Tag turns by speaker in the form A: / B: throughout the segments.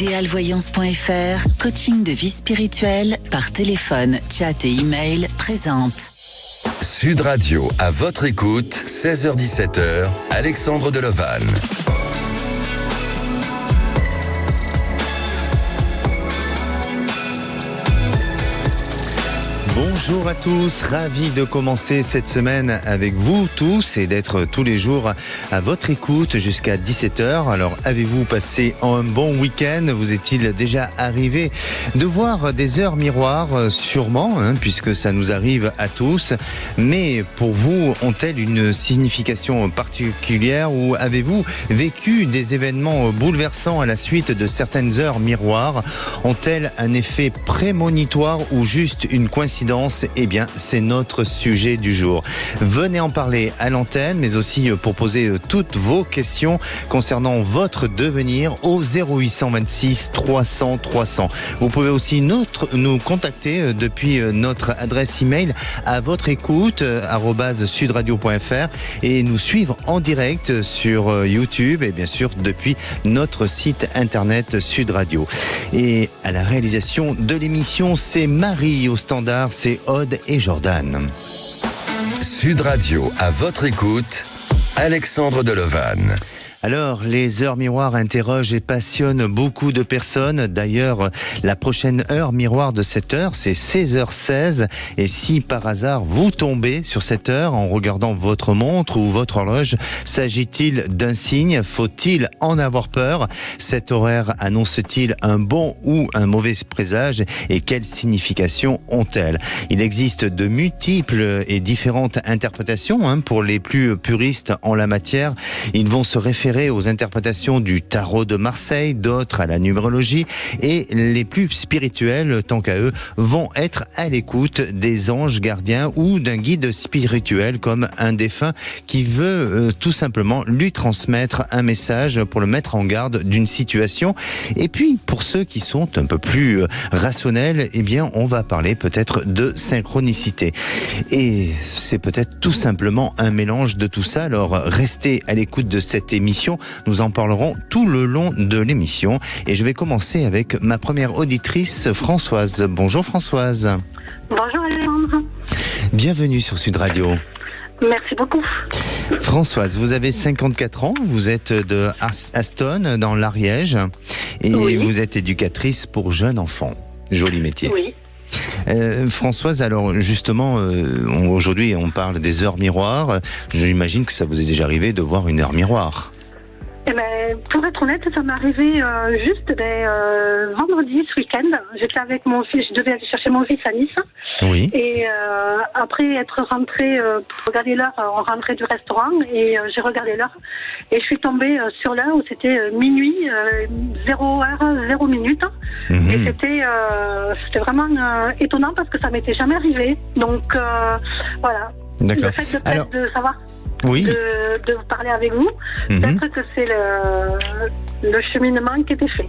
A: Idealvoyance.fr, coaching de vie spirituelle par téléphone, chat et email présente.
B: Sud Radio, à votre écoute, 16h-17h, Alexandre Delevanne.
C: Bonjour à tous, ravi de commencer cette semaine avec vous tous et d'être tous les jours à votre écoute jusqu'à 17h. Alors, avez-vous passé un bon week-end? Vous est-il déjà arrivé de voir des heures miroirs? Sûrement, puisque ça nous arrive à tous. Mais pour vous, ont-elles une signification particulière ou avez-vous vécu des événements bouleversants à la suite de certaines heures miroirs? Ont-elles un effet prémonitoire ou juste une coïncidence? Eh bien, c'est notre sujet du jour. Venez en parler à l'antenne, mais aussi pour poser toutes vos questions concernant votre devenir au 0826 300 300. Vous pouvez aussi nous contacter depuis notre adresse email à votre écoute @sudradio.fr et nous suivre en direct sur YouTube et bien sûr depuis notre site internet Sud Radio. Et à la réalisation de l'émission, c'est Marie au standard. C'est Aude et Jordan.
B: Sud Radio, à votre écoute, Alexandre Delevanne.
C: Alors, les heures miroirs interrogent et passionnent beaucoup de personnes. D'ailleurs, la prochaine heure miroir de cette heure, c'est 16h16. Et si par hasard vous tombez sur cette heure en regardant votre montre ou votre horloge, s'agit-il d'un signe? Faut-il en avoir peur? Cet horaire annonce-t-il un bon ou un mauvais présage? Et quelle signification ont-elles? Il existe de multiples et différentes interprétations pour les plus puristes en la matière. Ils vont se référer aux interprétations du tarot de Marseille, d'autres à la numérologie, et les plus spirituels, tant qu'à eux, vont être à l'écoute des anges gardiens ou d'un guide spirituel comme un défunt qui veut tout simplement lui transmettre un message pour le mettre en garde d'une situation. Et puis, pour ceux qui sont un peu plus rationnels, eh bien, on va parler peut-être de synchronicité. Et c'est peut-être tout simplement un mélange de tout ça. Alors, restez à l'écoute de cette émission. Nous en parlerons tout le long de l'émission. Et je vais commencer avec ma première auditrice, Françoise. Bonjour Françoise.
D: Bonjour Alexandre.
C: Bienvenue sur Sud Radio.
D: Merci beaucoup.
C: Françoise, vous avez 54 ans, vous êtes de Aston dans l'Ariège et
D: oui.
C: Vous êtes éducatrice pour jeunes enfants. Joli métier.
D: Oui.
C: Françoise, alors justement, aujourd'hui on parle des heures miroirs. J'imagine que ça vous est déjà arrivé de voir une heure miroir.
D: Eh ben, pour être honnête, ça m'est arrivé juste vendredi, ce week-end. J'étais avec mon fils, je devais aller chercher mon fils à Nice.
C: Oui.
D: Et après être rentrée pour regarder l'heure, on rentrait du restaurant et j'ai regardé l'heure. Et je suis tombée sur l'heure où c'était minuit, 0h, 0 minute.
C: Mmh.
D: Et c'était vraiment étonnant parce que ça m'était jamais arrivé. Donc voilà.
C: D'accord.
D: Le fait de savoir...
C: Oui.
D: De parler avec vous, peut-être que c'est le cheminement qui était fait.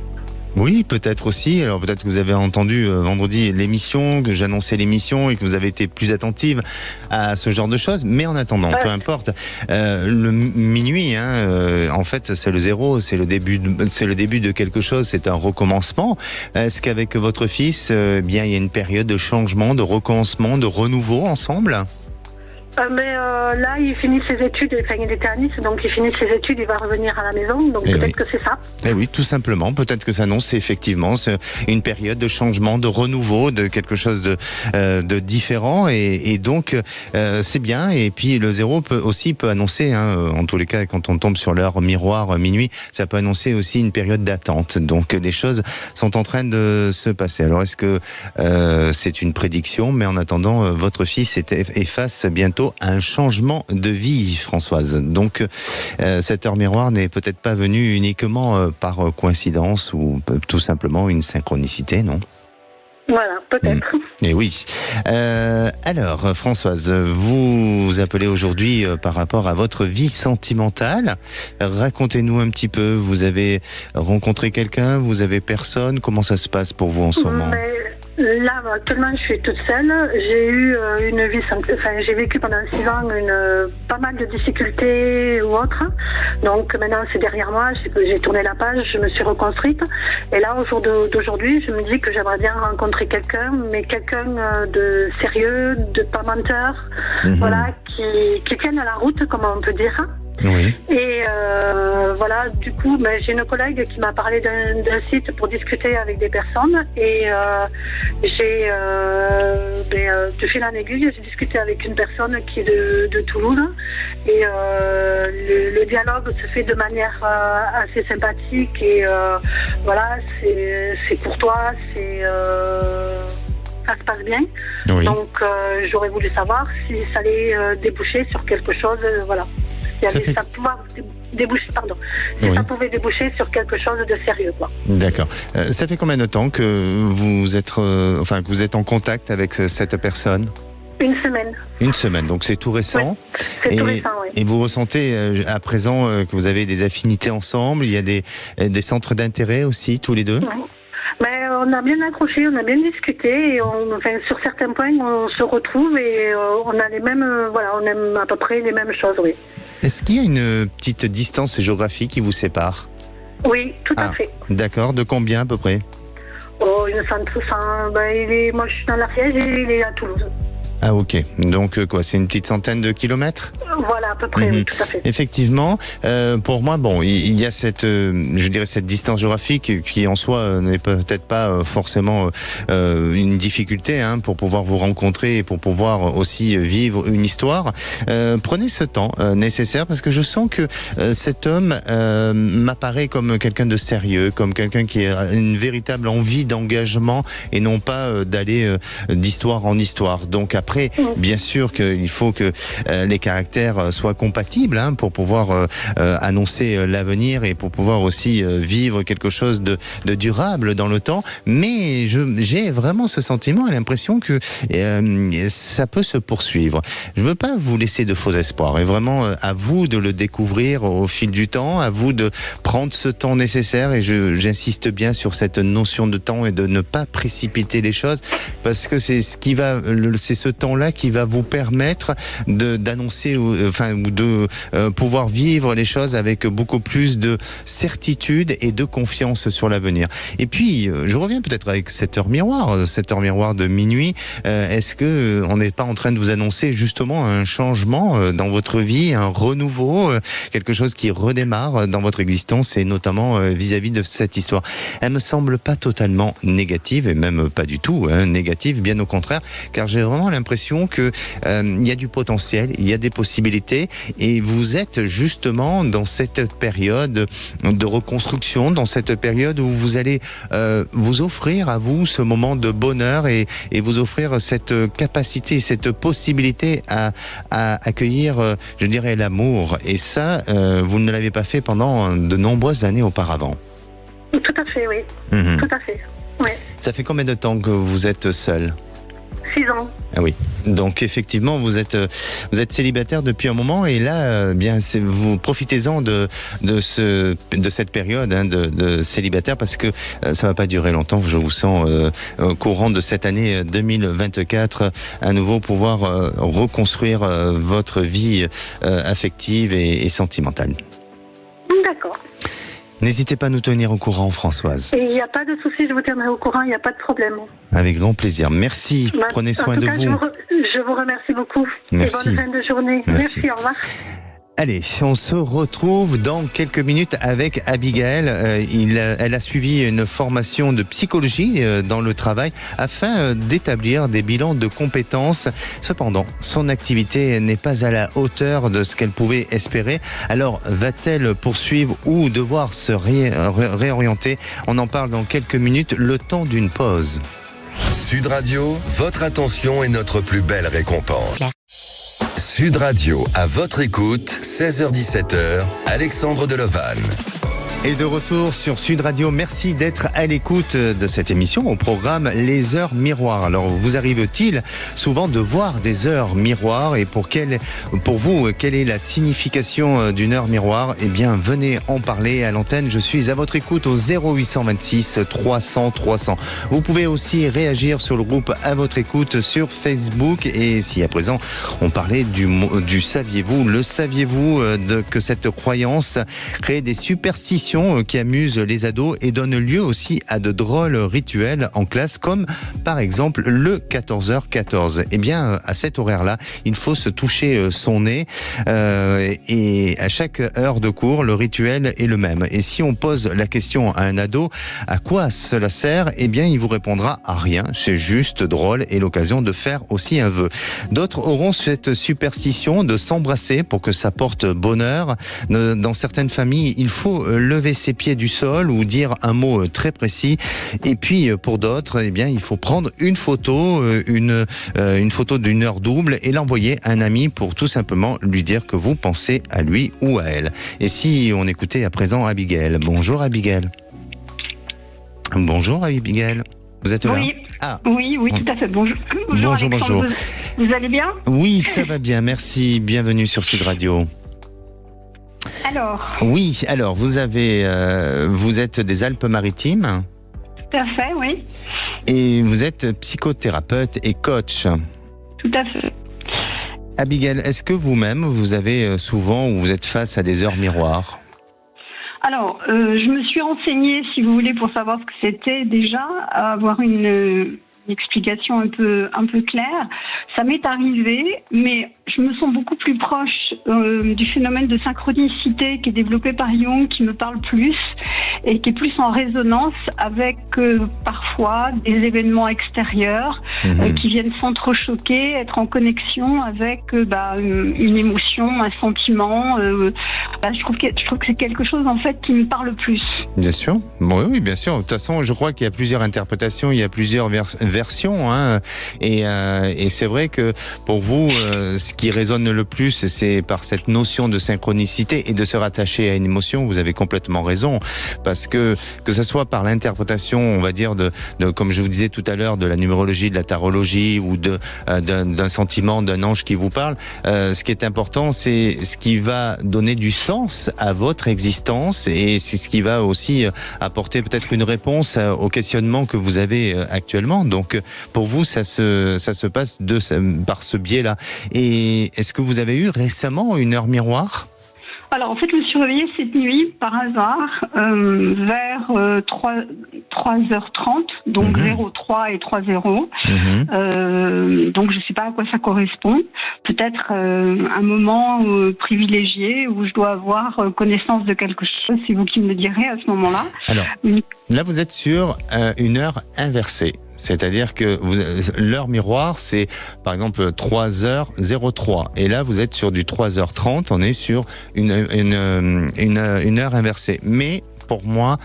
C: Oui, peut-être aussi. Alors peut-être que vous avez entendu vendredi l'émission, que j'annonçais l'émission et que vous avez été plus attentive à ce genre de choses. Mais en attendant, peu importe, le minuit, en fait, c'est le zéro, c'est le début de quelque chose, c'est un recommencement. Est-ce qu'avec votre fils, bien, il y a une période de changement, de recommencement, de renouveau ensemble?
D: Là, il finit ses études, enfin il était à Nice, donc il finit ses études, il va revenir à la maison, donc peut-être que c'est ça.
C: Eh oui, tout simplement, peut-être que ça annonce effectivement une période de changement, de renouveau, de quelque chose de différent, et donc c'est bien. Et puis le zéro peut annoncer, en tous les cas, quand on tombe sur l'heure miroir minuit, ça peut annoncer aussi une période d'attente. Donc les choses sont en train de se passer. Alors est-ce que c'est une prédiction? Mais en attendant, votre fils est face bientôt à un changement de vie, Françoise. Donc, cette heure miroir n'est peut-être pas venue uniquement par coïncidence ou tout simplement une synchronicité, non?
D: Voilà, peut-être.
C: Et oui. Alors, Françoise, vous appelez aujourd'hui par rapport à votre vie sentimentale. Racontez-nous un petit peu. Vous avez rencontré quelqu'un? Vous avez personne? Comment ça se passe pour vous en ce moment?
D: Là, actuellement, je suis toute seule. J'ai eu une vie j'ai vécu pendant 6 ans pas mal de difficultés ou autres. Donc maintenant, c'est derrière moi. J'ai tourné la page, je me suis reconstruite. Et là, au jour d'aujourd'hui, je me dis que j'aimerais bien rencontrer quelqu'un, mais quelqu'un de sérieux, de pas menteur, voilà, qui tienne à la route, comme on peut dire.
C: Oui.
D: Et voilà, du coup, j'ai une collègue qui m'a parlé d'un site pour discuter avec des personnes et j'ai de fil en aiguille, j'ai discuté avec une personne qui est de Toulouse et le dialogue se fait de manière assez sympathique et voilà, c'est pour toi, ça se passe bien.
C: Oui.
D: Donc j'aurais voulu savoir si ça allait déboucher sur quelque chose, voilà. Ça pouvait déboucher sur quelque chose de sérieux, quoi.
C: D'accord. Ça fait combien de temps que vous êtes, que vous êtes en contact avec cette personne ?
D: Une semaine.
C: Une semaine, donc c'est tout récent.
D: Oui, c'est tout récent, oui.
C: Et vous ressentez à présent que vous avez des affinités ensemble, il y a des centres d'intérêt aussi, tous les deux ?
D: Oui. Mais on a bien accroché, on a bien discuté et sur certains points on se retrouve et on a les mêmes, on aime à peu près les mêmes choses, oui. Est-ce
C: qu'il y a une petite distance géographique qui vous sépare ?
D: Oui, tout à fait.
C: D'accord, de combien à peu près ?
D: Oh, il me semble tout ça. Moi je suis dans l'Ariège et il est à Toulouse.
C: Ah ok, donc c'est une petite centaine de kilomètres ?
D: Voilà, à peu près, oui, tout à fait.
C: Effectivement, pour moi, il y a cette distance géographique qui en soi n'est peut-être pas forcément une difficulté pour pouvoir vous rencontrer et pour pouvoir aussi vivre une histoire. Prenez ce temps nécessaire parce que je sens que cet homme m'apparaît comme quelqu'un de sérieux, comme quelqu'un qui a une véritable envie d'engagement et non pas d'aller d'histoire en histoire. Donc après, bien sûr qu'il faut que les caractères soient compatibles pour pouvoir annoncer l'avenir et pour pouvoir aussi vivre quelque chose de durable dans le temps. Mais j'ai vraiment ce sentiment et l'impression que ça peut se poursuivre. Je ne veux pas vous laisser de faux espoirs. Et vraiment, à vous de le découvrir au fil du temps, à vous de prendre ce temps nécessaire. Et j'insiste bien sur cette notion de temps et de ne pas précipiter les choses parce que c'est ce temps-là qui va vous permettre d'annoncer ou de pouvoir vivre les choses avec beaucoup plus de certitude et de confiance sur l'avenir. Et puis, je reviens peut-être avec cette heure miroir de minuit. Est-ce que on n'est pas en train de vous annoncer justement un changement dans votre vie, un renouveau, quelque chose qui redémarre dans votre existence et notamment vis-à-vis de cette histoire? Elle me semble pas totalement négative et même pas du tout négative, bien au contraire, car j'ai vraiment l'impression que il y a du potentiel, il y a des possibilités et vous êtes justement dans cette période de reconstruction, dans cette période où vous allez vous offrir à vous ce moment de bonheur et vous offrir cette capacité, cette possibilité à accueillir, je dirais, l'amour. Et ça, vous ne l'avez pas fait pendant de nombreuses années auparavant.
D: Tout à fait, oui. Tout à fait, oui. Ça
C: fait combien de temps que vous êtes seul ?
D: 6 ans.
C: Ah oui. Donc effectivement, vous êtes célibataire depuis un moment et là, vous profitez-en de cette période de célibataire parce que ça va pas durer longtemps. Je vous sens au courant de cette année 2024 à nouveau pouvoir reconstruire votre vie affective et sentimentale.
D: D'accord.
C: N'hésitez pas à nous tenir au courant, Françoise.
D: Il n'y a pas de souci, je vous tiendrai au courant, il n'y a pas de problème.
C: Avec grand plaisir. Merci, prenez soin de vous.
D: Je vous remercie beaucoup.
C: Merci.
D: Et bonne fin de journée. Merci, au revoir.
C: Allez, on se retrouve dans quelques minutes avec Abigail. Elle a suivi une formation de psychologie dans le travail afin d'établir des bilans de compétences. Cependant, son activité n'est pas à la hauteur de ce qu'elle pouvait espérer. Alors, va-t-elle poursuivre ou devoir se réorienter ? On en parle dans quelques minutes, le temps d'une pause.
B: Sud Radio, votre attention est notre plus belle récompense. Sud Radio, à votre écoute, 16h-17h, Alexandre Delevanne.
C: Et de retour sur Sud Radio, merci d'être à l'écoute de cette émission au programme Les Heures Miroirs. Alors, vous arrive-t-il souvent de voir des heures miroirs et pour vous, quelle est la signification d'une heure miroir? Eh bien, venez en parler à l'antenne. Je suis à votre écoute au 0826 300 300. Vous pouvez aussi réagir sur le groupe À votre écoute sur Facebook. Et si à présent, on parlait du saviez-vous, le saviez-vous que cette croyance crée des superstitions qui amusent les ados et donnent lieu aussi à de drôles rituels en classe, comme par exemple le 14h14. Eh bien, à cet horaire-là, il faut se toucher son nez et à chaque heure de cours, le rituel est le même. Et si on pose la question à un ado, à quoi cela sert? Eh bien, il vous répondra à rien, c'est juste drôle et l'occasion de faire aussi un vœu. D'autres auront cette superstition de s'embrasser pour que ça porte bonheur. Dans certaines familles, il faut lever ses pieds du sol ou dire un mot très précis. Et puis pour d'autres, eh bien, il faut prendre une photo d'une heure double et l'envoyer à un ami pour tout simplement lui dire que vous pensez à lui ou à elle. Et si on écoutait à présent Abigail. Bonjour Abigail. Bonjour Abigail. Vous êtes là?
E: Oui. Oui, tout à fait. Bonjour.
C: Bonjour.
E: Vous allez bien?
C: Oui, ça va bien, merci. Bienvenue sur Sud Radio. Alors, vous êtes des Alpes-Maritimes.
E: Tout à fait, oui.
C: Et vous êtes psychothérapeute et coach.
E: Tout à fait.
C: Abigail, est-ce que vous-même, vous avez souvent ou vous êtes face à des heures miroirs?
E: Alors, je me suis renseignée, si vous voulez, pour savoir ce que c'était déjà, avoir une explication un peu claire. Ça m'est arrivé, mais je me sens beaucoup plus proche du phénomène de synchronicité qui est développé par Jung, qui me parle plus et qui est plus en résonance avec parfois des événements extérieurs qui viennent s'entrechoquer, être en connexion avec une émotion, un sentiment. Je trouve que c'est quelque chose en fait qui me parle plus. Bien sûr,
C: oui, bien sûr. De toute façon, je crois qu'il y a plusieurs interprétations, il y a plusieurs versions, hein. Et c'est vrai que pour vous, ce qui résonne le plus, c'est par cette notion de synchronicité et de se rattacher à une émotion. Vous avez complètement raison, parce que ce soit par l'interprétation, on va dire de comme je vous disais tout à l'heure, de la numérologie, de la tarologie ou d'un sentiment, d'un ange qui vous parle, ce qui est important, c'est ce qui va donner du sens à votre existence et c'est ce qui va aussi apporter peut-être une réponse au questionnement que vous avez actuellement. Donc pour vous, ça se passe par ce biais-là. Et est-ce que vous avez eu récemment une heure miroir ?
E: Alors en fait, je me suis réveillée cette nuit par hasard vers 3h30, donc 03 et 30. Donc je ne sais pas à quoi ça correspond. Peut-être un moment privilégié où je dois avoir connaissance de quelque chose. C'est vous qui me le direz à ce moment-là.
C: Alors là, vous êtes sur une heure inversée. C'est-à-dire que l'heure miroir, c'est par exemple 3h03. Et là, vous êtes sur du 3h30. On est sur une heure inversée. Mais pour moi,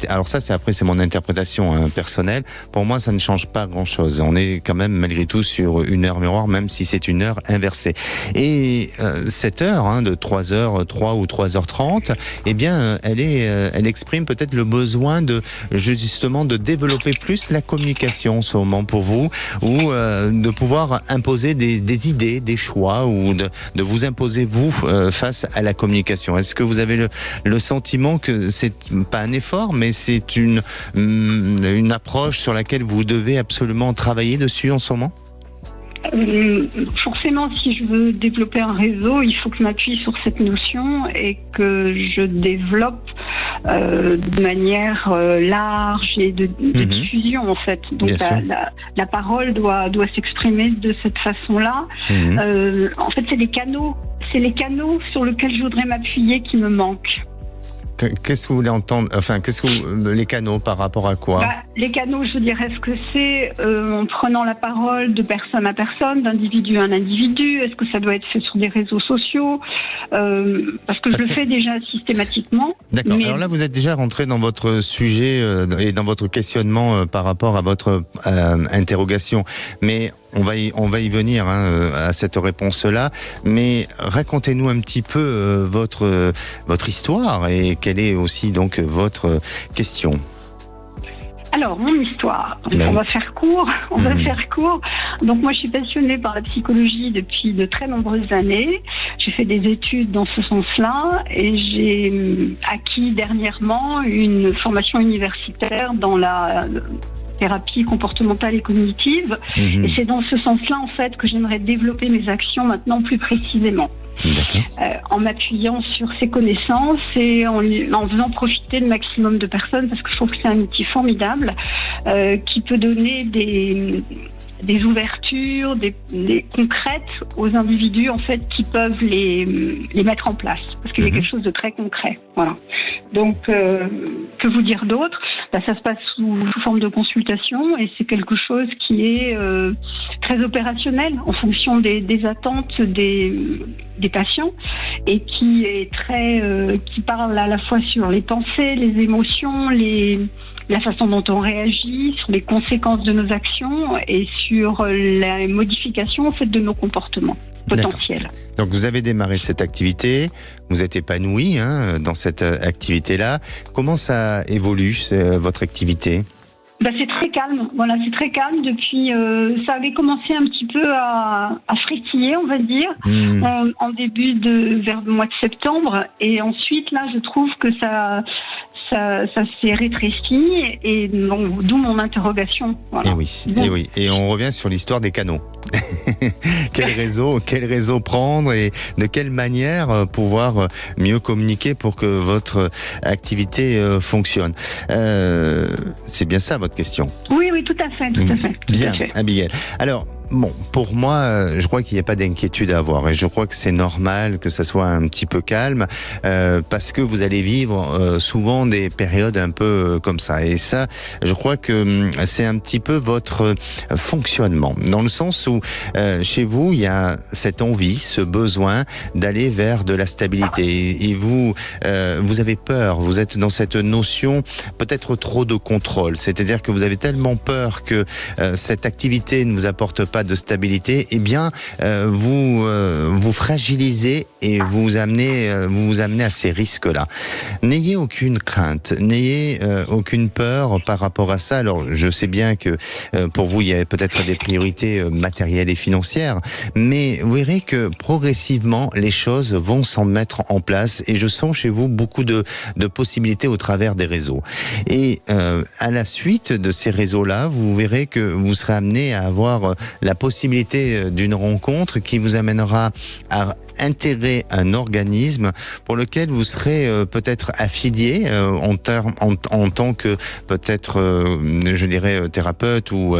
C: alors ça c'est mon interprétation personnelle, pour moi ça ne change pas grand-chose. On est quand même malgré tout sur une heure miroir, même si c'est une heure inversée. Et cette heure de 3h03 ou 3h30, eh bien elle exprime peut-être le besoin justement de développer plus la communication en ce moment pour vous, ou de pouvoir imposer des idées, des choix, ou de vous imposer vous face à la communication. Est-ce que vous avez le sentiment que c'est pas un effort, mais c'est une approche sur laquelle vous devez absolument travailler dessus en ce moment?
E: Forcément, si je veux développer un réseau, il faut que je m'appuie sur cette notion et que je développe de manière large et de diffusion en fait. Donc la parole doit s'exprimer de cette façon-là. En fait, c'est les canaux sur lesquels je voudrais m'appuyer qui me manquent.
C: Qu'est-ce que vous voulez entendre? Enfin, les canaux par rapport à quoi?
E: les canaux, je dirais ce que c'est en prenant la parole de personne à personne, d'individu à un individu. Est-ce que ça doit être fait sur des réseaux sociaux parce que je le fais déjà systématiquement.
C: D'accord. Alors là, vous êtes déjà rentré dans votre sujet et dans votre questionnement par rapport à votre interrogation. Mais on va y venir à cette réponse-là. Mais racontez-nous un petit peu votre histoire et quelle est aussi donc votre question.
E: Alors, mon histoire, on va faire court. Donc moi, je suis passionnée par la psychologie depuis de très nombreuses années. J'ai fait des études dans ce sens-là et j'ai acquis dernièrement une formation universitaire dans la thérapie comportementale et cognitive. Et c'est dans ce sens-là, en fait, que j'aimerais développer mes actions maintenant plus précisément. En m'appuyant sur ces connaissances et en faisant profiter le maximum de personnes, parce que je trouve que c'est un outil formidable qui peut donner des ouvertures, des concrètes aux individus en fait qui peuvent les mettre en place, parce qu'il y a quelque chose de très concret. Voilà. Donc, que vous dire d'autre ? Ça se passe sous forme de consultation et c'est quelque chose qui est très opérationnel en fonction des attentes des patients et qui est qui parle à la fois sur les pensées, les émotions, la façon dont on réagit, sur les conséquences de nos actions et sur la modification en fait de nos comportements potentiels.
C: D'accord. Donc vous avez démarré cette activité, vous êtes épanoui dans cette activité-là. Comment ça évolue votre activité ?
E: C'est très calme. Voilà, c'est très calme depuis. Ça avait commencé un petit peu à frétiller, on va dire, en début vers le mois de septembre, et ensuite là, je trouve que ça s'est rétréci, et d'où mon interrogation. Voilà.
C: Et oui. Et on revient sur l'histoire des canaux. Quel réseau prendre et de quelle manière pouvoir mieux communiquer pour que votre activité fonctionne. C'est bien ça votre question.
E: Oui, tout à fait.
C: Bien, Abigail. Alors, pour moi, je crois qu'il n'y a pas d'inquiétude à avoir et je crois que c'est normal que ça soit un petit peu calme parce que vous allez vivre souvent des périodes un peu comme ça. Et ça, je crois que c'est un petit peu votre fonctionnement, dans le sens où chez vous, il y a cette envie, ce besoin d'aller vers de la stabilité. Et vous avez peur, vous êtes dans cette notion peut-être trop de contrôle. C'est-à-dire que vous avez tellement peur que cette activité ne vous apporte pas de stabilité, vous fragilisez et vous vous amenez à ces risques-là. N'ayez aucune crainte, n'ayez aucune peur par rapport à ça. Alors, je sais bien que pour vous, il y a peut-être des priorités matérielles et financières, mais vous verrez que progressivement, les choses vont s'en mettre en place et je sens chez vous beaucoup de possibilités au travers des réseaux. Et à la suite de ces réseaux-là, vous verrez que vous serez amené à avoir la possibilité d'une rencontre qui vous amènera à intégrer un organisme pour lequel vous serez peut-être affilié en tant que peut-être, je dirais, thérapeute ou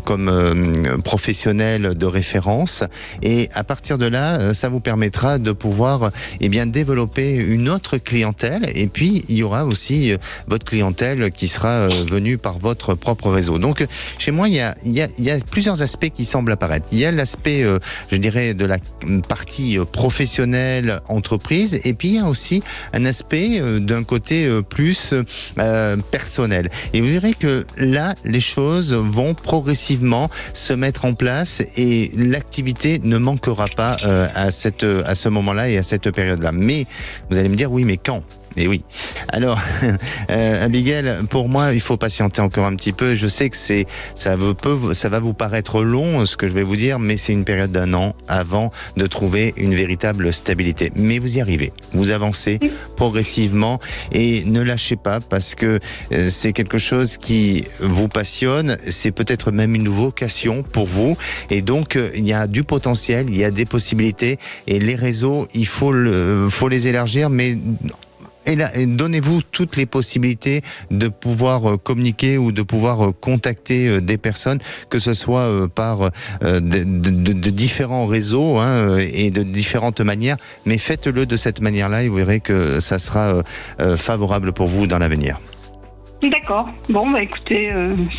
C: comme professionnel de référence. Et à partir de là, ça vous permettra de pouvoir développer une autre clientèle. Et puis, il y aura aussi votre clientèle qui sera venue par votre propre réseau. Donc, chez moi, il y a plusieurs aspects qui semblent apparaître. Il y a l'aspect, je dirais, de la partie professionnelle, entreprise, et puis il y a aussi un aspect d'un côté plus personnel. Et vous verrez que là, les choses vont progressivement se mettre en place et l'activité ne manquera pas à ce moment-là et à cette période-là. Mais vous allez me dire, oui, mais quand ? Et oui. Alors, Abigail, pour moi, il faut patienter encore un petit peu. Je sais que ça va vous paraître long, ce que je vais vous dire, mais c'est une période d'1 an avant de trouver une véritable stabilité. Mais vous y arrivez. Vous avancez progressivement et ne lâchez pas parce que c'est quelque chose qui vous passionne. C'est peut-être même une vocation pour vous. Et donc, il y a du potentiel, il y a des possibilités. Et les réseaux, il faut les élargir, mais et là, donnez-vous toutes les possibilités de pouvoir communiquer ou de pouvoir contacter des personnes, que ce soit par de différents réseaux et de différentes manières, mais faites-le de cette manière-là et vous verrez que ça sera favorable pour vous dans l'avenir.
E: D'accord. Bon, bah écoutez,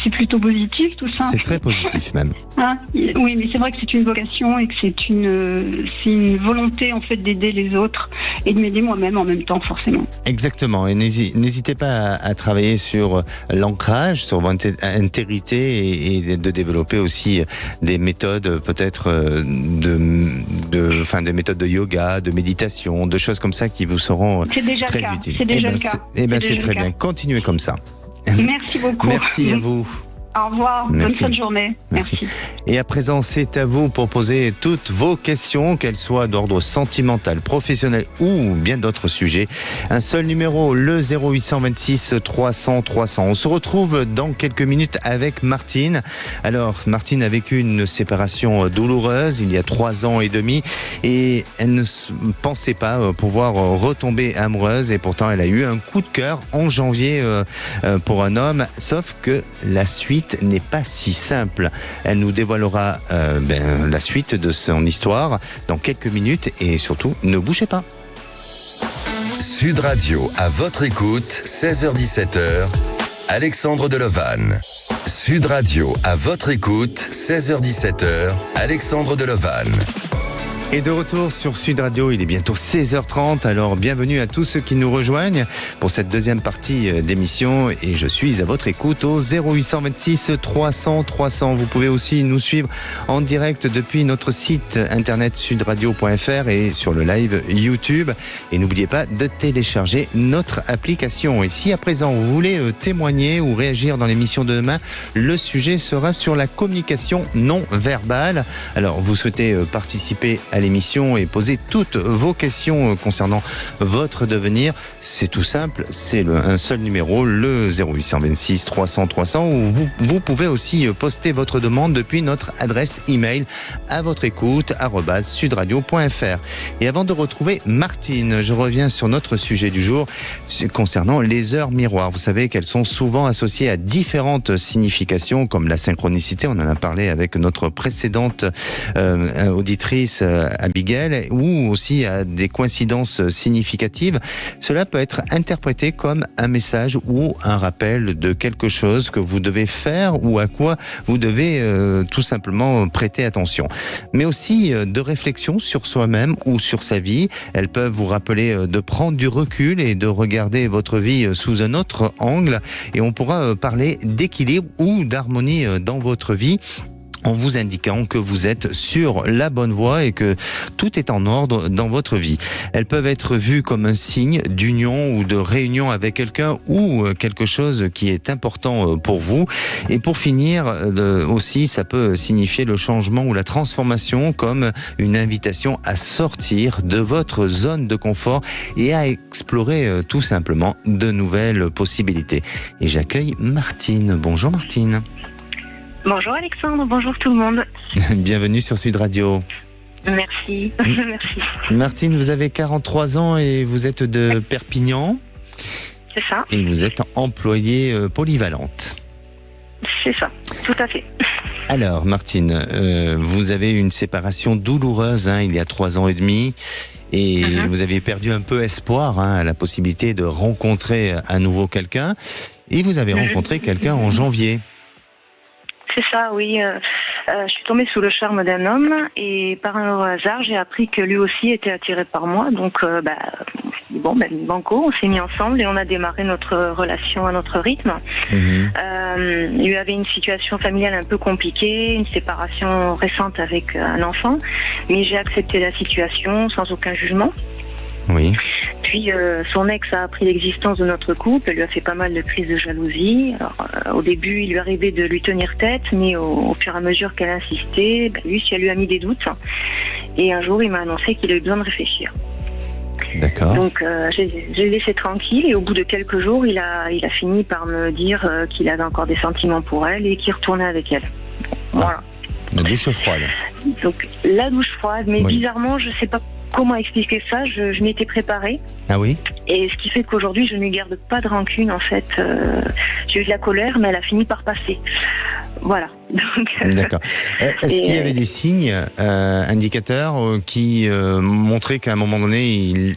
E: c'est plutôt positif tout ça.
C: C'est très positif même.
E: Hein, oui, mais c'est vrai que c'est une vocation et que c'est une volonté en fait d'aider les autres et de m'aider moi-même en même temps, forcément.
C: Exactement. Et n'hésitez pas à travailler sur l'ancrage, sur votre intégrité et de développer aussi des méthodes peut-être des méthodes de yoga, de méditation, de choses comme ça qui vous seront très utiles.
E: C'est déjà le cas.
C: C'est très bien. Continuez comme ça.
E: Merci beaucoup.
C: Merci à vous.
E: Au revoir, bonne fin de journée. Merci.
C: Et à présent, c'est à vous pour poser toutes vos questions, qu'elles soient d'ordre sentimental, professionnel ou bien d'autres sujets. Un seul numéro, le 0826 300 300. On se retrouve dans quelques minutes avec Martine. Alors, Martine a vécu une séparation douloureuse il y a 3 ans et demi et elle ne pensait pas pouvoir retomber amoureuse et pourtant elle a eu un coup de cœur en janvier pour un homme, sauf que la suite n'est pas si simple. Elle nous dévoilera la suite de son histoire dans quelques minutes et surtout, ne bougez pas.
B: Sud Radio, à votre écoute, 16h-17h, Alexandre Delovan. Sud Radio, à votre écoute, 16h-17h, Alexandre Delovan.
C: Et de retour sur Sud Radio, il est bientôt 16h30, alors bienvenue à tous ceux qui nous rejoignent pour cette deuxième partie d'émission et je suis à votre écoute au 0826 300 300. Vous pouvez aussi nous suivre en direct depuis notre site internet sudradio.fr et sur le live YouTube et n'oubliez pas de télécharger notre application. Et si à présent vous voulez témoigner ou réagir dans l'émission de demain, le sujet sera sur la communication non verbale. Alors vous souhaitez participer à l'émission et poser toutes vos questions concernant votre devenir, c'est tout simple, c'est un seul numéro, le 0826 300 300, où vous pouvez aussi poster votre demande depuis notre adresse email à votre écoute @sudradio.fr. Et avant de retrouver Martine, je reviens sur notre sujet du jour concernant les heures miroirs. Vous savez qu'elles sont souvent associées à différentes significations comme la synchronicité, on en a parlé avec notre précédente auditrice Abigail, ou aussi à des coïncidences significatives. Cela peut être interprété comme un message ou un rappel de quelque chose que vous devez faire ou à quoi vous devez tout simplement prêter attention. Mais aussi de réflexion sur soi-même ou sur sa vie. Elles peuvent vous rappeler de prendre du recul et de regarder votre vie sous un autre angle. Et on pourra parler d'équilibre ou d'harmonie dans votre vie, en vous indiquant que vous êtes sur la bonne voie et que tout est en ordre dans votre vie. Elles peuvent être vues comme un signe d'union ou de réunion avec quelqu'un ou quelque chose qui est important pour vous. Et pour finir, aussi, ça peut signifier le changement ou la transformation comme une invitation à sortir de votre zone de confort et à explorer tout simplement de nouvelles possibilités. Et j'accueille Martine. Bonjour Martine.
F: Bonjour Alexandre, bonjour tout le monde.
C: Bienvenue sur Sud Radio.
F: Merci, merci.
C: Martine, vous avez 43 ans et vous êtes de Perpignan.
F: C'est ça.
C: Et vous êtes employée polyvalente.
F: C'est ça, tout à fait.
C: Alors Martine, vous avez eu une séparation douloureuse il y a 3 ans et demi. Et vous avez perdu un peu espoir à la possibilité de rencontrer à nouveau quelqu'un. Et vous avez rencontré quelqu'un en janvier.
F: C'est ça, oui. Je suis tombée sous le charme d'un homme et par un heureux hasard, j'ai appris que lui aussi était attiré par moi. Donc, banco, on s'est mis ensemble et on a démarré notre relation à notre rythme. Lui avait une situation familiale un peu compliquée, une séparation récente avec un enfant, mais j'ai accepté la situation sans aucun jugement.
C: Oui.
F: Puis son ex a appris l'existence de notre couple, elle lui a fait pas mal de crises de jalousie. Alors, au début, il lui arrivait de lui tenir tête, mais au fur et à mesure qu'elle insistait, lui, ça lui a mis des doutes. Et un jour, il m'a annoncé qu'il avait besoin de réfléchir.
C: D'accord.
F: Donc, j'ai laissé tranquille et au bout de quelques jours, il a fini par me dire qu'il avait encore des sentiments pour elle et qu'il retournait avec elle. Voilà.
C: La douche froide.
F: Donc, la douche froide, mais
C: oui.
F: Bizarrement, je sais pas comment expliquer ça, je m'étais préparée.
C: Ah oui?
F: Et ce qui fait qu'aujourd'hui, je ne lui garde pas de rancune, en fait. J'ai eu de la colère, mais elle a fini par passer. Voilà. Donc,
C: d'accord. Est-ce qu'il y avait des signes indicateurs qui montraient qu'à un moment donné,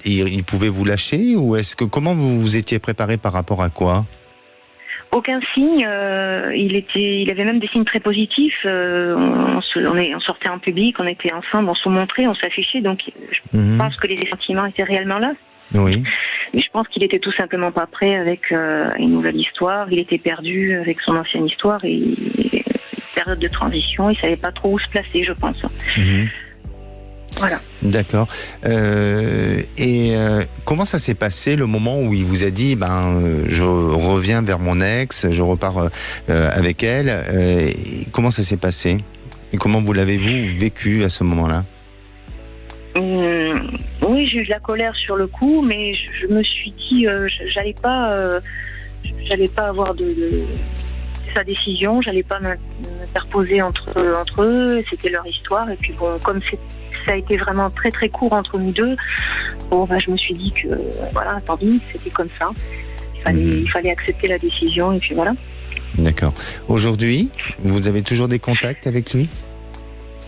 C: il pouvait vous lâcher? Ou comment vous vous étiez préparé par rapport à quoi?
F: Aucun signe. Il avait même des signes très positifs. On sortait en public, on était ensemble, on se montrait, on s'affichait. Donc, je pense que les sentiments étaient réellement là.
C: Oui.
F: Mais je pense qu'il était tout simplement pas prêt avec une nouvelle histoire. Il était perdu avec son ancienne histoire et une période de transition. Il savait pas trop où se placer, je pense. Voilà.
C: D'accord. Comment ça s'est passé le moment où il vous a dit je reviens vers mon ex, je repars avec elle comment ça s'est passé et comment vous l'avez-vous vécu à ce moment-là?
F: Oui, j'ai eu de la colère sur le coup, mais je me suis dit j'allais pas avoir de sa décision, j'allais pas m'interposer entre eux, c'était leur histoire. Et puis bon, comme ça a été vraiment très très court entre nous deux, je me suis dit que voilà, tant pis, c'était comme ça. Il fallait accepter la décision et puis voilà. D'accord.
C: Aujourd'hui, vous avez toujours des contacts avec lui?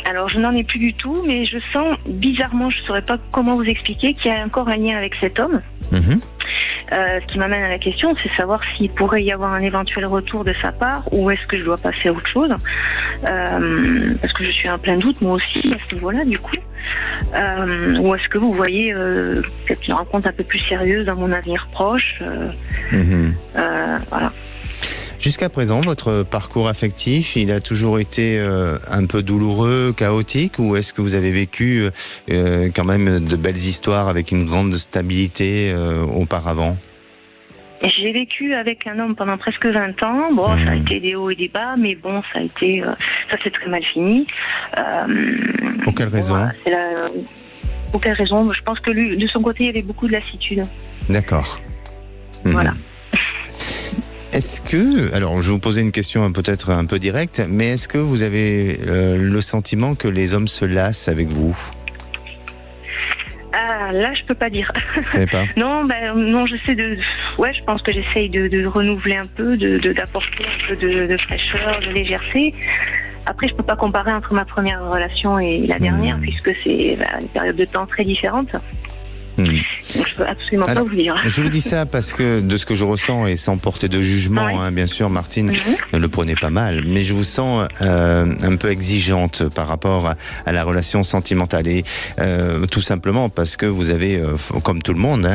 F: Alors, je n'en ai plus du tout, mais je sens bizarrement, je ne saurais pas comment vous expliquer, qu'il y a encore un lien avec cet homme. Ce qui m'amène à la question, c'est savoir s'il pourrait y avoir un éventuel retour de sa part ou est-ce que je dois passer à autre chose. Parce que je suis en plein doute, moi aussi, à ce niveau-là, du coup. Ou est-ce que vous voyez peut-être une rencontre un peu plus sérieuse dans mon avenir proche voilà.
C: Jusqu'à présent, votre parcours affectif, il a toujours été un peu douloureux, chaotique, ou est-ce que vous avez vécu quand même de belles histoires avec une grande stabilité auparavant?
F: J'ai vécu avec un homme pendant presque 20 ans. Bon, ça a été des hauts et des bas, mais bon, ça s'est très mal fini.
C: Pour quelle raison?
F: Pour quelle raison? Je pense que lui, de son côté, il y avait beaucoup de lassitude.
C: D'accord.
F: Voilà.
C: Est-ce que, alors je vais vous poser une question peut-être un peu directe, mais est-ce que vous avez le sentiment que les hommes se lassent avec vous?
F: Ah, là, je peux pas dire.
C: Vous savez pas?
F: Non, j'essaie je pense que j'essaye de renouveler un peu, d'apporter un peu de fraîcheur, de légèreté. Après, je peux pas comparer entre ma première relation et la dernière, puisque c'est une période de temps très différente. Donc, je peux absolument pas vous dire.
C: Je vous dis ça parce que de ce que je ressens et sans porter de jugement, bien sûr, Martine, ne le prenez pas mal, mais je vous sens un peu exigeante par rapport à la relation sentimentale et tout simplement parce que vous avez, comme tout le monde,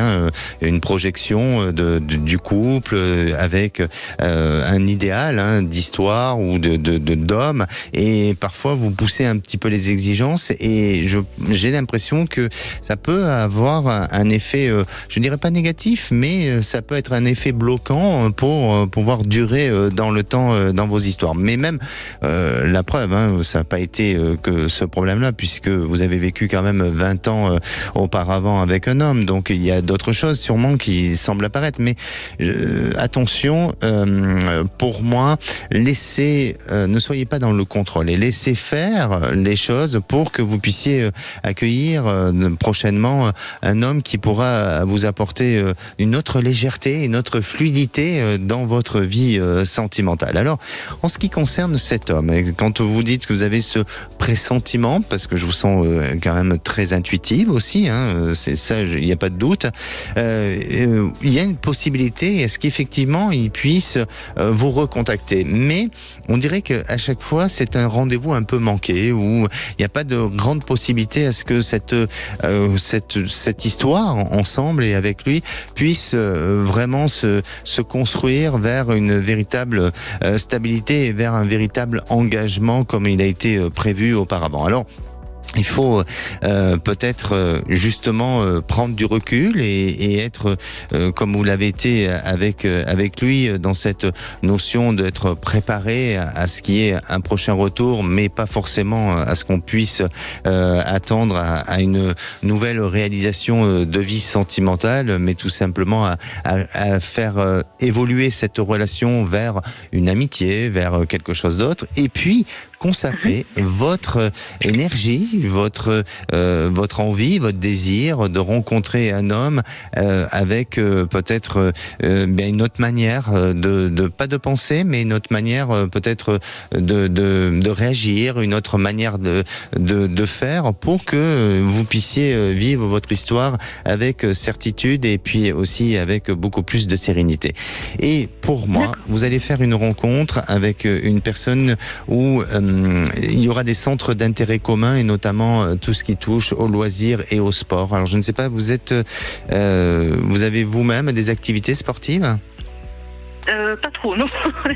C: une projection du couple avec un idéal d'histoire ou d'homme et parfois vous poussez un petit peu les exigences et j'ai l'impression que ça peut avoir un effet, je dirais pas négatif, mais ça peut être un effet bloquant pour pouvoir durer dans le temps dans vos histoires. Mais même la preuve, ça n'a pas été que ce problème-là, puisque vous avez vécu quand même 20 ans auparavant avec un homme. Donc il y a d'autres choses sûrement qui semblent apparaître. Mais attention, pour moi, ne soyez pas dans le contrôle et laissez faire les choses pour que vous puissiez accueillir prochainement un homme qui pourra vous apporter une autre légèreté, une autre fluidité dans votre vie sentimentale. Alors, en ce qui concerne cet homme, quand vous dites que vous avez ce pressentiment, parce que je vous sens quand même très intuitive aussi, c'est ça, il n'y a pas de doute, il y a une possibilité, est-ce qu'effectivement il puisse vous recontacter? Mais on dirait qu'à chaque fois, c'est un rendez-vous un peu manqué, où il n'y a pas de grande possibilité à ce que cette histoire ensemble et avec lui puisse vraiment se construire vers une véritable stabilité et vers un véritable engagement comme il a été prévu auparavant. Alors, il faut peut-être justement prendre du recul et être comme vous l'avez été avec lui dans cette notion d'être préparé à ce qui est un prochain retour, mais pas forcément à ce qu'on puisse attendre à une nouvelle réalisation de vie sentimentale, mais tout simplement à faire évoluer cette relation vers une amitié, vers quelque chose d'autre, et puis consacrer votre énergie, votre envie, votre désir de rencontrer un homme avec peut-être une autre manière pas de penser, mais une autre manière peut-être de réagir, une autre manière de faire pour que vous puissiez vivre votre histoire avec certitude et puis aussi avec beaucoup plus de sérénité. Et pour moi, vous allez faire une rencontre avec une personne où il y aura des centres d'intérêt commun et notamment tout ce qui touche au loisir et au sport. Alors je ne sais pas, vous avez vous-même des activités sportives ?
F: Pas trop, non.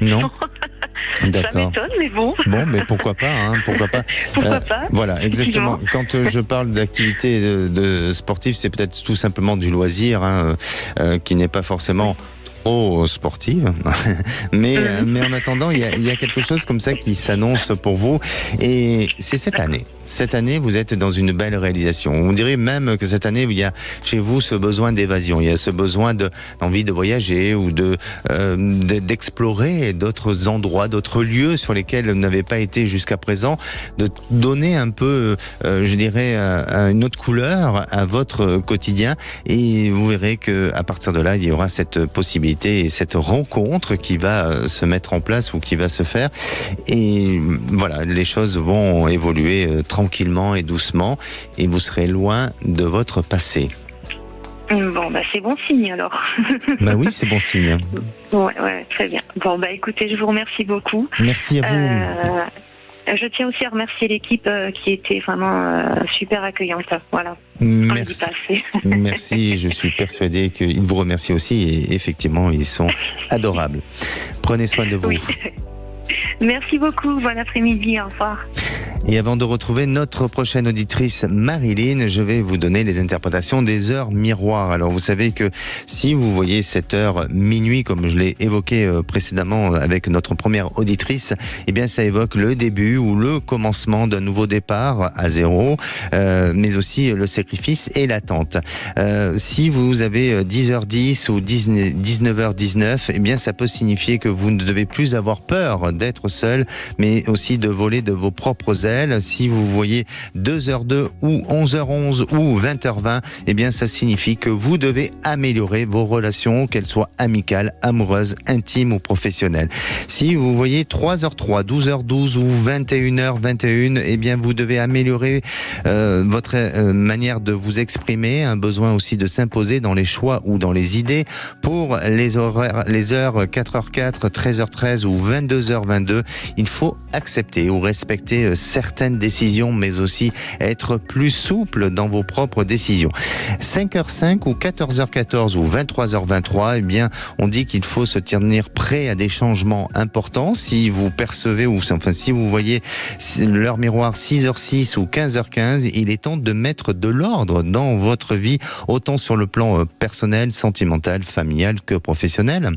C: Non. D'accord.
F: Ça m'étonne, mais bon.
C: Bon, mais pourquoi pas, pourquoi pas.
F: Pourquoi pas.
C: Voilà, exactement. Quand je parle d'activité de sportive, c'est peut-être tout simplement du loisir, qui n'est pas forcément trop sportive. mais en attendant, il y a quelque chose comme ça qui s'annonce pour vous. Et c'est cette année. Cette année, vous êtes dans une belle réalisation. On dirait même que cette année, il y a chez vous ce besoin d'évasion. Il y a ce besoin d'envie de voyager ou d'explorer d'autres endroits, d'autres lieux sur lesquels vous n'avez pas été jusqu'à présent, de donner un peu, je dirais, une autre couleur à votre quotidien. Et vous verrez que à partir de là, il y aura cette possibilité et cette rencontre qui va se mettre en place ou qui va se faire. Et voilà, les choses vont évoluer tranquillement et doucement, et vous serez loin de votre passé.
F: Bon, c'est bon signe alors.
C: Oui, c'est bon signe.
F: Ouais, très bien. Bon, écoutez, je vous remercie beaucoup.
C: Merci à vous.
F: Je tiens aussi à remercier l'équipe qui était vraiment super accueillante. Voilà.
C: Merci. Merci, je suis persuadé qu'ils vous remercient aussi, et effectivement, ils sont adorables. Prenez soin de vous.
F: Oui. Merci beaucoup, bon après-midi, au revoir.
C: Et avant de retrouver notre prochaine auditrice Marilyn, je vais vous donner les interprétations des heures miroirs. Alors vous savez que si vous voyez cette heure minuit, comme je l'ai évoqué précédemment avec notre première auditrice, eh bien ça évoque le début ou le commencement d'un nouveau départ à zéro, mais aussi le sacrifice et l'attente. Si vous avez 10h10 ou 19h19, eh bien ça peut signifier que vous ne devez plus avoir peur d'être seul, mais aussi de voler de vos propres ailes. Si vous voyez 2h02 ou 11h11 ou 20h20, eh bien ça signifie que vous devez améliorer vos relations, qu'elles soient amicales, amoureuses, intimes ou professionnelles. Si vous voyez 3h03, 12h12 ou 21h21, eh bien vous devez améliorer votre manière de vous exprimer, un besoin aussi de s'imposer dans les choix ou dans les idées. Pour les heures 4h04, 13h13 ou 22h22, il faut accepter ou respecter certaines décisions, mais aussi être plus souple dans vos propres décisions. 5h05 ou 14h14 ou 23h23, eh bien, on dit qu'il faut se tenir prêt à des changements importants. Si vous percevez si vous voyez l'heure miroir 6h06 ou 15h15, il est temps de mettre de l'ordre dans votre vie, autant sur le plan personnel, sentimental, familial que professionnel.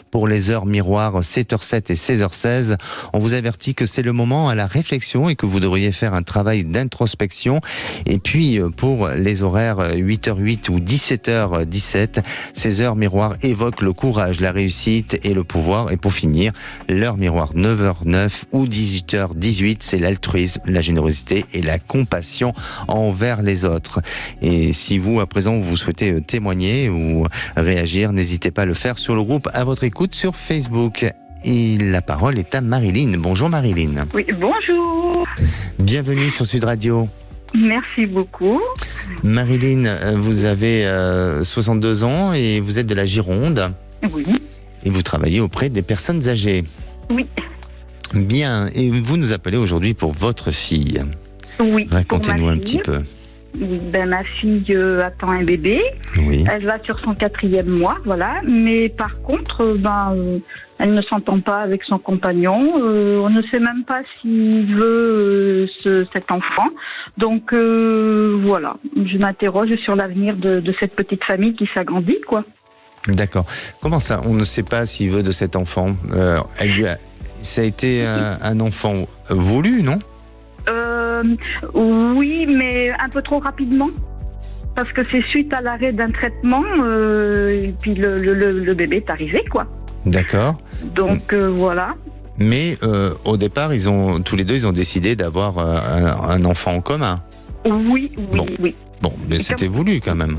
C: Pour les heures miroirs 7h07 et 16h16, on vous avertit que c'est le moment à la réflexion et que vous devriez faire un travail d'introspection. Et puis, pour les horaires 8h08 ou 17h17, ces heures miroirs évoquent le courage, la réussite et le pouvoir. Et pour finir, l'heure miroir 9h09 ou 18h18, c'est l'altruisme, la générosité et la compassion envers les autres. Et si vous, à présent, vous souhaitez témoigner ou réagir, n'hésitez pas à le faire sur le groupe À votre écoute sur Facebook. Et la parole est à Marilyn. Bonjour Marilyn.
E: Oui, bonjour.
C: Bienvenue sur Sud Radio.
E: Merci beaucoup.
C: Marilyn, vous avez 62 ans et vous êtes de la Gironde.
E: Oui.
C: Et vous travaillez auprès des personnes âgées.
E: Oui.
C: Bien, et vous nous appelez aujourd'hui pour votre fille.
E: Oui.
C: Racontez-nous un petit peu.
E: Ma fille attend un bébé.
C: Oui.
E: Elle va sur son 4e mois, voilà. Mais par contre, elle ne s'entend pas avec son compagnon. On ne sait même pas s'il veut cet enfant. Donc voilà, je m'interroge sur l'avenir de cette petite famille qui s'agrandit, quoi.
C: D'accord. Comment ça, on ne sait pas s'il veut de cet enfant ça a été un enfant voulu, non ?
E: Oui, mais un peu trop rapidement. Parce que c'est suite à l'arrêt d'un traitement, et puis le bébé est arrivé, quoi.
C: D'accord.
E: Donc voilà.
C: Mais au départ, tous les deux, ils ont décidé d'avoir un enfant en commun.
E: Oui.
C: Bon, mais c'était voulu quand même.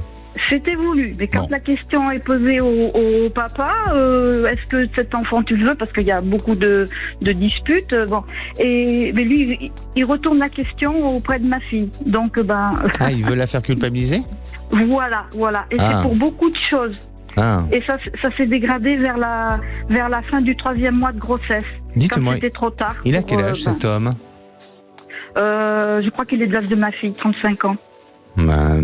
E: C'était voulu, mais quand la question est posée au papa, est-ce que cet enfant tu le veux, parce qu'il y a beaucoup de disputes, mais lui il retourne la question auprès de ma fille, donc
C: il veut la faire culpabiliser.
E: Voilà, et c'est pour beaucoup de choses. Et ça s'est dégradé vers la fin du 3e mois de grossesse.
C: Dites-moi,
E: c'était trop tard.
C: Il a quel âge cet homme?
E: Je crois qu'il est de l'âge de ma fille, 35 ans.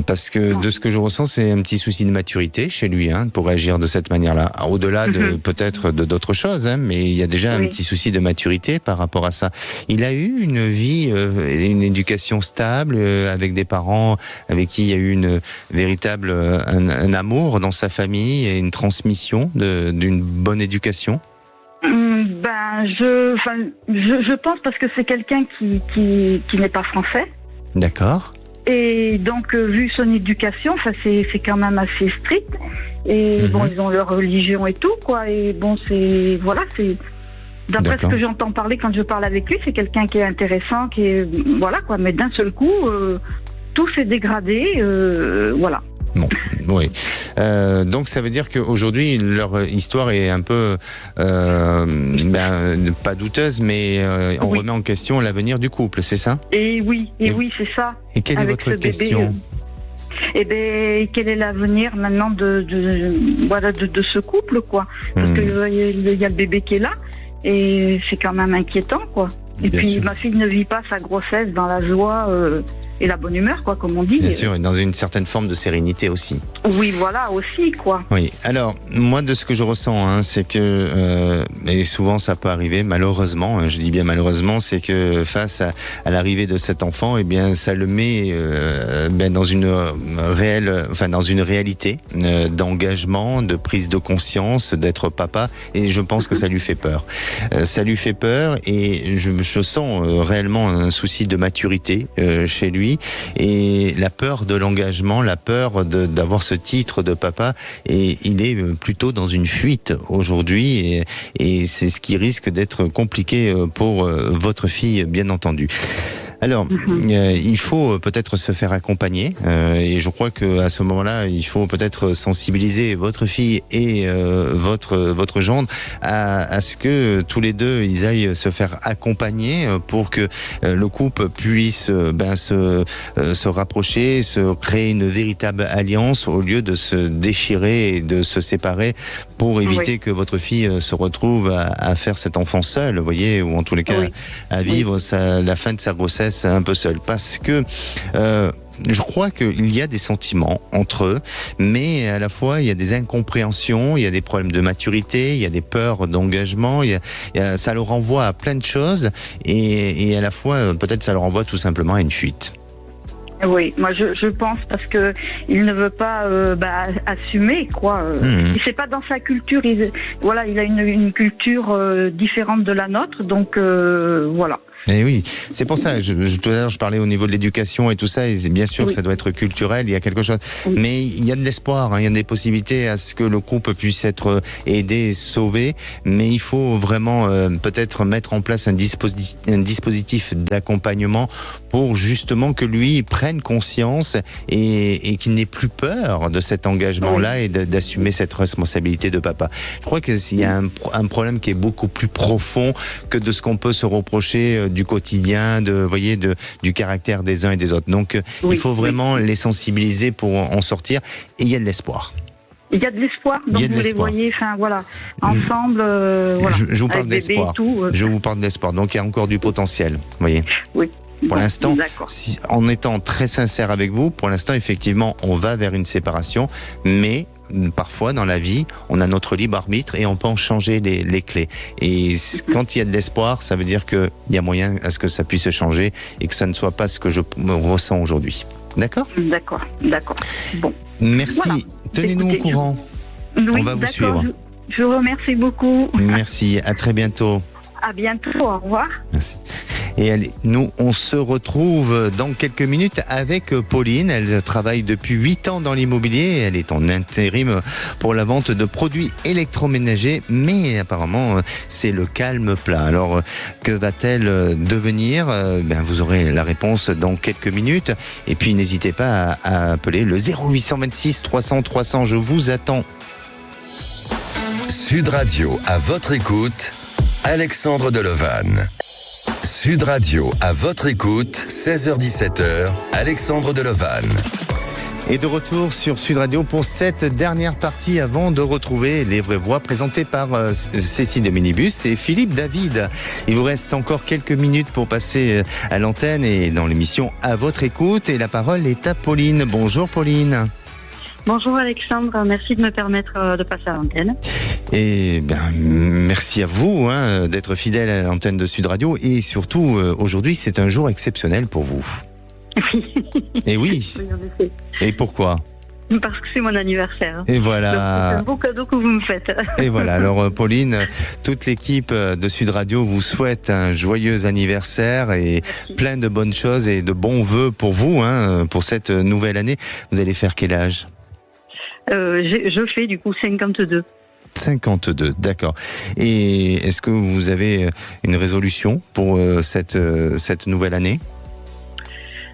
C: Parce que de ce que je ressens, c'est un petit souci de maturité chez lui, pour agir de cette manière-là. Au-delà de peut-être d'autres choses, mais il y a déjà un petit souci de maturité par rapport à ça. Il a eu une vie, une éducation stable, avec des parents avec qui il y a eu une véritable un amour dans sa famille et une transmission d'une bonne éducation.
E: Je pense, parce que c'est quelqu'un qui n'est pas français.
C: D'accord.
E: Et donc, vu son éducation, c'est quand même assez strict. Et ils ont leur religion et tout, quoi. Et c'est d'après ce que j'entends parler quand je parle avec lui, c'est quelqu'un qui est intéressant, qui est Mais d'un seul coup, tout s'est dégradé, voilà.
C: Bon, oui. Donc ça veut dire qu'aujourd'hui leur histoire est un peu pas douteuse, mais on remet en question l'avenir du couple, c'est ça?
E: Et oui, c'est ça.
C: Et quelle est votre question?
E: Quel est l'avenir maintenant de ce couple, quoi? Parce qu'il y a le bébé qui est là, et c'est quand même inquiétant, quoi. Et bien puis sûr. Ma fille ne vit pas sa grossesse dans la joie et la bonne humeur, quoi, comme on dit.
C: Bien sûr, et dans une certaine forme de sérénité aussi.
E: Oui, voilà, aussi, quoi.
C: Oui, alors, moi, de ce que je ressens, c'est que, et souvent ça peut arriver, malheureusement, je dis bien malheureusement, c'est que face à l'arrivée de cet enfant, eh bien, ça le met dans une réalité d'engagement, de prise de conscience, d'être papa, et je pense que ça lui fait peur. Ça lui fait peur, et je sens réellement un souci de maturité chez lui, et la peur de l'engagement, la peur d'avoir ce titre de papa, et il est plutôt dans une fuite aujourd'hui, et c'est ce qui risque d'être compliqué pour votre fille, bien entendu. Alors, il faut peut-être se faire accompagner, et je crois que à ce moment-là, il faut peut-être sensibiliser votre fille et votre gendre à ce que tous les deux ils aillent se faire accompagner pour que le couple puisse se rapprocher, se créer une véritable alliance au lieu de se déchirer et de se séparer pour éviter que votre fille se retrouve à faire cet enfant seul, vous voyez, ou en tous les cas à vivre la fin de sa grossesse un peu seul, parce que je crois qu'il y a des sentiments entre eux, mais à la fois il y a des incompréhensions, il y a des problèmes de maturité, il y a des peurs d'engagement, ça le renvoie à plein de choses, et à la fois peut-être ça le renvoie tout simplement à une fuite.
E: Oui, moi je pense, parce que il ne veut pas assumer, quoi. C'est pas dans sa culture. Il a une culture différente de la nôtre, donc voilà.
C: Et oui, c'est pour ça, tout à l'heure je parlais au niveau de l'éducation et tout ça, et bien sûr ça doit être culturel, il y a quelque chose, mais il y a de l'espoir, il y a des possibilités à ce que le couple puisse être aidé et sauvé, mais il faut vraiment peut-être mettre en place un dispositif d'accompagnement pour justement que lui prenne conscience et qu'il n'ait plus peur de cet engagement-là et d'assumer cette responsabilité de papa. Je crois qu'il y a un problème qui est beaucoup plus profond que de ce qu'on peut se reprocher du quotidien, du caractère des uns et des autres. Donc, il faut vraiment les sensibiliser pour en sortir. Et il y a de l'espoir.
E: Il y a de l'espoir, donc vous les voyez, ensemble,
C: Je vous parle d'espoir. Je vous parle d'espoir. Donc, il y a encore du potentiel, vous voyez.
E: Oui.
C: Pour l'instant, en étant très sincère avec vous, pour l'instant, effectivement, on va vers une séparation, mais parfois dans la vie, on a notre libre arbitre et on peut en changer les clés. Et quand il y a de l'espoir, ça veut dire qu'il y a moyen à ce que ça puisse changer et que ça ne soit pas ce que je ressens aujourd'hui. D'accord ?
E: D'accord. Bon.
C: Merci.
E: Voilà.
C: Tenez-nous au courant. On va vous suivre.
E: Je vous remercie beaucoup.
C: Merci. À très bientôt.
E: À bientôt. Au revoir.
C: Merci. Et nous, on se retrouve dans quelques minutes avec Pauline. Elle travaille depuis 8 ans dans l'immobilier. Elle est en intérim pour la vente de produits électroménagers. Mais apparemment, c'est le calme plat. Alors, que va-t-elle devenir ? Vous aurez la réponse dans quelques minutes. Et puis, n'hésitez pas à appeler le 0826 300 300. Je vous attends.
B: Sud Radio, à votre écoute, Alexandre Delevanne. Sud Radio, à votre écoute, 16h-17h, Alexandre Delevanne.
C: Et de retour sur Sud Radio pour cette dernière partie avant de retrouver les vraies voix présentées par Cécile de Minibus et Philippe David. Il vous reste encore quelques minutes pour passer à l'antenne et dans l'émission À votre écoute. Et la parole est à Pauline. Bonjour Pauline.
F: Bonjour Alexandre, merci de me permettre de passer à l'antenne.
C: Et merci à vous d'être fidèle à l'antenne de Sud Radio. Et surtout, aujourd'hui, c'est un jour exceptionnel pour vous. Et oui. Oui, en effet. Et pourquoi ?
F: Parce que c'est mon anniversaire.
C: Et voilà.
F: Donc, c'est un beau cadeau que vous me faites.
C: Et voilà. Alors, Pauline, toute l'équipe de Sud Radio vous souhaite un joyeux anniversaire et plein de bonnes choses et de bons vœux pour vous, pour cette nouvelle année. Vous allez faire quel âge ?
F: Je fais du coup 52.
C: 52, d'accord. Et est-ce que vous avez une résolution pour cette nouvelle année ?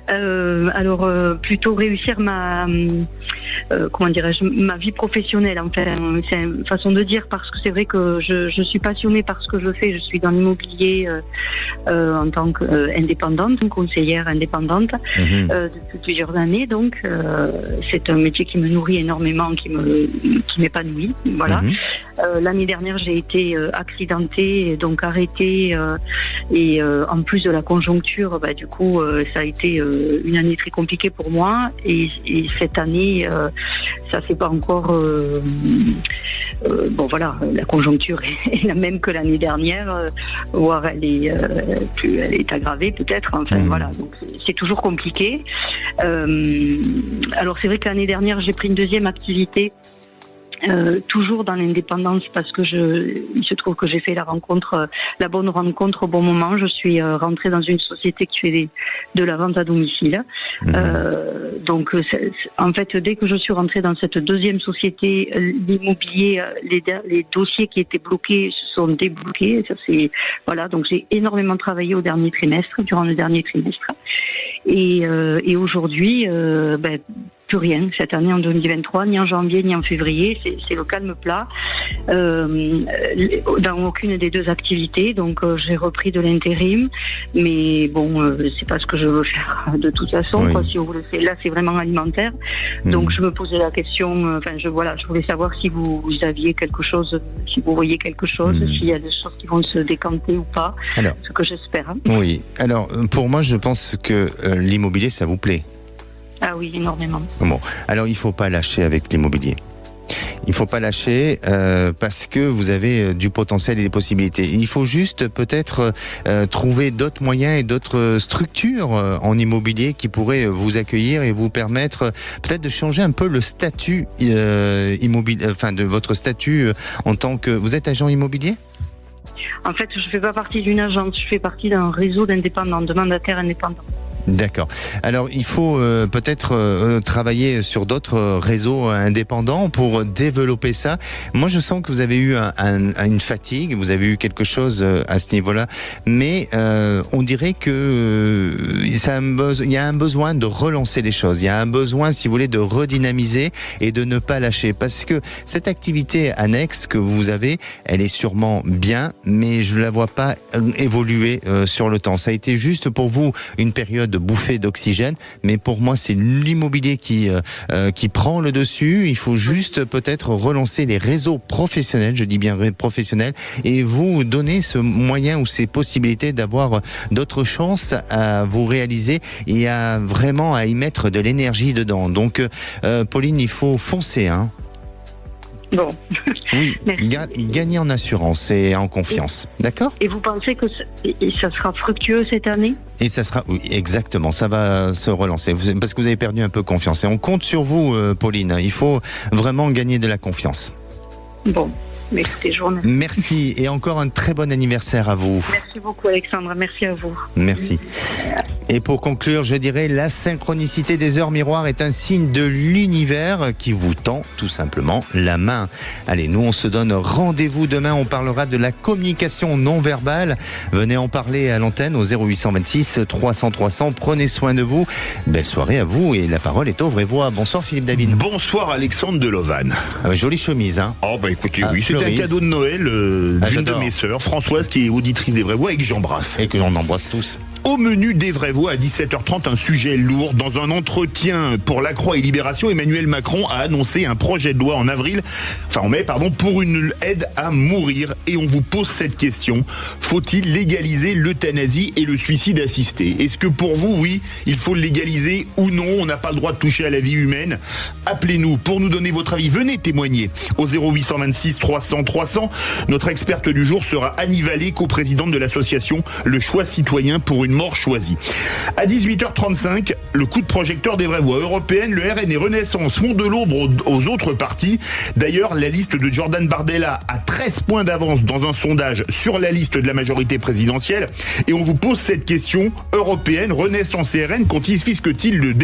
F: Alors plutôt réussir ma vie professionnelle, en fait. C'est une façon de dire, parce que c'est vrai que je suis passionnée par ce que je fais. Je suis dans l'immobilier en tant qu'indépendante, conseillère indépendante depuis plusieurs années. Donc c'est un métier qui me nourrit énormément, qui m'épanouit. Voilà. L'année dernière, j'ai été accidentée, donc arrêtée, et en plus de la conjoncture, du coup, ça a été une année très compliquée pour moi. Et cette année, ça c'est pas encore. La conjoncture est la même que l'année dernière, voire elle est aggravée peut-être. Enfin voilà, donc c'est toujours compliqué. Alors c'est vrai que l'année dernière, j'ai pris une deuxième activité. Toujours dans l'indépendance, parce que il se trouve que j'ai fait la bonne rencontre au bon moment. Je suis rentrée dans une société qui fait de la vente à domicile. Donc, en fait, dès que je suis rentrée dans cette deuxième société, l'immobilier, les dossiers qui étaient bloqués se sont débloqués. Ça, voilà. Donc, j'ai énormément travaillé durant le dernier trimestre. Et aujourd'hui, plus rien. Cette année, en 2023, ni en janvier, ni en février, c'est le calme plat dans aucune des deux activités. Donc, j'ai repris de l'intérim, mais bon, c'est pas ce que je veux faire de toute façon. Quoi, si vous voulez, là, c'est vraiment alimentaire. Donc, je me posais la question. Je voulais savoir si vous aviez quelque chose, si vous voyez quelque chose, s'il y a des choses qui vont se décanter ou pas. Alors, ce que j'espère.
C: Oui. Alors, pour moi, je pense que l'immobilier, ça vous plaît.
F: Ah oui, énormément.
C: Bon, alors il ne faut pas lâcher avec l'immobilier. Il ne faut pas lâcher parce que vous avez du potentiel et des possibilités. Il faut juste peut-être trouver d'autres moyens et d'autres structures en immobilier qui pourraient vous accueillir et vous permettre peut-être de changer un peu le statut immobilier, de votre statut en tant que... Vous êtes agent immobilier ?
F: En fait, je ne fais pas partie d'une agence, je fais partie d'un réseau d'indépendants, de mandataires indépendants.
C: D'accord. Alors, il faut peut-être travailler sur d'autres réseaux indépendants pour développer ça. Moi, je sens que vous avez eu une fatigue, vous avez eu quelque chose à ce niveau-là, mais on dirait que il y a un besoin de relancer les choses. Il y a un besoin, si vous voulez, de redynamiser et de ne pas lâcher. Parce que cette activité annexe que vous avez, elle est sûrement bien, mais je ne la vois pas évoluer sur le temps. Ça a été juste pour vous une période de bouffée d'oxygène, mais pour moi c'est l'immobilier qui prend le dessus. Il faut juste peut-être relancer les réseaux professionnels, je dis bien professionnels, et vous donner ce moyen ou ces possibilités d'avoir d'autres chances à vous réaliser et à vraiment y mettre de l'énergie dedans. Donc Pauline, il faut foncer,
F: Bon.
C: Oui, gagner en assurance et en confiance. D'accord ?
F: Et vous pensez que ça sera fructueux cette année ?
C: Et ça sera, oui, exactement, ça va se relancer. Parce que vous avez perdu un peu confiance. Et on compte sur vous, Pauline. Il faut vraiment gagner de la confiance.
F: Bon.
E: Mais écoutez, je vous remercie.
C: Merci et encore un très bon anniversaire à vous.
E: Merci beaucoup Alexandre, merci à vous.
C: Merci. Et pour conclure, je dirais la synchronicité des heures miroirs est un signe de l'univers qui vous tend tout simplement la main. Allez, nous on se donne rendez-vous demain, on parlera de la communication non verbale. Venez en parler à l'antenne au 0826 300 300. Prenez soin de vous. Belle soirée à vous et la parole est aux vraies voix. Bonsoir Philippe David.
G: Bonsoir Alexandre de Lovan.
C: Jolie chemise, hein.
G: Oh bah écoutez, oui, c'était un cadeau de Noël d'une de mes sœurs, Françoise, qui est auditrice des Vraies Voix et que j'embrasse.
C: Et que l'on embrasse tous.
G: Au menu des Vraies Voix à 17h30, un sujet lourd. Dans un entretien pour La Croix et Libération, Emmanuel Macron a annoncé un projet de loi en mai, pour une aide à mourir. Et on vous pose cette question. Faut-il légaliser l'euthanasie et le suicide assisté? Est-ce que pour vous, oui, il faut le légaliser ou non? On n'a pas le droit de toucher à la vie humaine. Appelez-nous pour nous donner votre avis. Venez témoigner au 0826 300 300. Notre experte du jour sera Annie Vallée, coprésidente de l'association Le Choix Citoyen pour une mort choisie. À 18h35, le coup de projecteur des Vraies Voix européennes, le RN et Renaissance font de l'ombre aux autres partis. D'ailleurs, la liste de Jordan Bardella a 13 points d'avance dans un sondage sur la liste de la majorité présidentielle. Et on vous pose cette question européenne, Renaissance et RN confisquent-ils le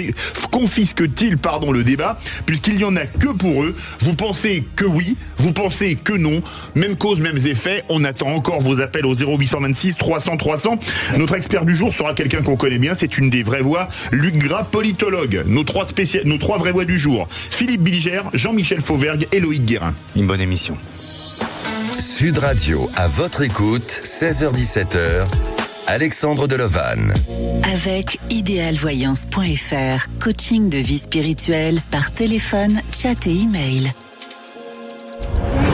G: débat, puisqu'il n'y en a que pour eux? Vous pensez que oui, vous pensez que non? Même cause, mêmes effets. On attend encore vos appels au 0826 300 300. Notre expert du jour sera quelqu'un qu'on connaît bien, c'est une des Vraies Voix, Luc Gras, politologue. Nos trois Vraies Voix du jour, Philippe Billiger, Jean-Michel Fauvergue et Loïc Guérin.
C: Une bonne émission.
B: Sud Radio, à votre écoute, 16h-17h, Alexandre Delovan.
A: Avec idéalvoyance.fr, coaching de vie spirituelle par téléphone, chat et email.